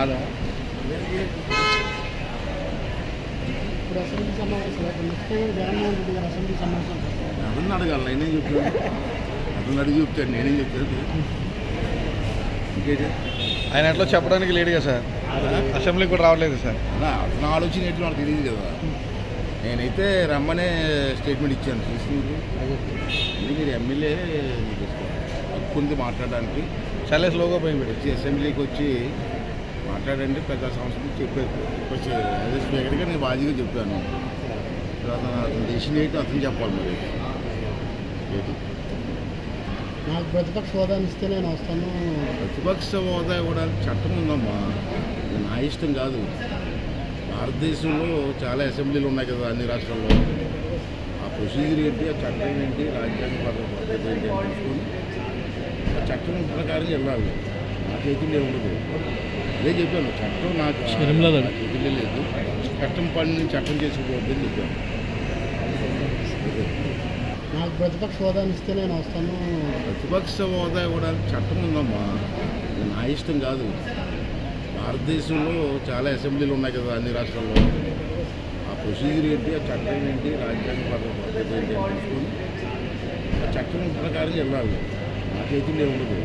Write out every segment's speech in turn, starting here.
అలా ఇప్పుడు అసెంబ్లీ సమావేశం జగన్మోహన్ రెడ్డి గారు అసెంబ్లీ సమావేశం అతను అడగాలి, నేనేం చెప్తాను, అతను అడిగి చెప్తాను, నేనేం చెప్తాను. ఇంకేంటి ఆయన ఎట్లా చెప్పడానికి లేడుగా సార్, అసెంబ్లీకి కూడా రావట్లేదు సార్. అతను ఆలోచన ఏంటో నాకు తెలియదు కదా. నేనైతే రమ్మనే స్టేట్మెంట్ ఇచ్చాను. చూసుకుంటూ మీరు ఎమ్మెల్యే హక్కుంది మాట్లాడడానికి, చాలా స్లోగా పోయి వచ్చి అసెంబ్లీకి వచ్చి మాట్లాడండి పెద్ద సంస్థలు చెప్పారు. అదే స్పీకర్గా నేను బాధ్యతగా చెప్పాను. తర్వాత అతను డెసిషన్ ఏంటో అతను చెప్పాలి. మరి నాకు ప్రతిపక్ష హోదాని ఇస్తే నేను వస్తాను. ప్రతిపక్ష హోదా ఇవ్వడానికి చట్టం ఉందమ్మా, ఇది నా ఇష్టం కాదు. భారతదేశంలో చాలా అసెంబ్లీలు ఉన్నాయి కదా అన్ని రాష్ట్రాల్లో. ఆ ప్రొసీజర్ ఏంటి, ఆ చట్టం ఏంటి, రాజ్యాంగ పద్ధతి ఏంటి అని తెలుసుకొని ఆ చట్టం ప్రకారం వెళ్ళాలి. నా చేతుల్లో ఉండదు. అదే చెప్పాను, చట్టం నాకు చేతుల్లో లేదు. చట్టం పని చట్టం చేసుకోవద్దని చెప్పాను. నాకు ప్రతిపక్ష హోదాని ఇస్తే నేను వస్తాను. ప్రతిపక్ష హోదా ఇవ్వడానికి చట్టం ఉందమ్మా, ఇది నా ఇష్టం కాదు. భారతదేశంలో చాలా అసెంబ్లీలు ఉన్నాయి కదా అన్ని రాష్ట్రాల్లో. ఆ ప్రొసీజర్ ఏంటి, ఆ చట్టం ఏంటి, రాజ్యాంగ పద్ధతి ఏంటి అని తెలుసుకొని ఆ చట్టం ప్రకారం వెళ్ళాలి. నా చేతుల్లో ఉండదు.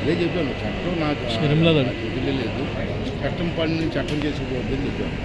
అదే చెప్పాను, చట్టం నాకు చేతుల్లో లేదు. చట్టం పని చట్టం చేసుకోవద్దని చెప్పాను.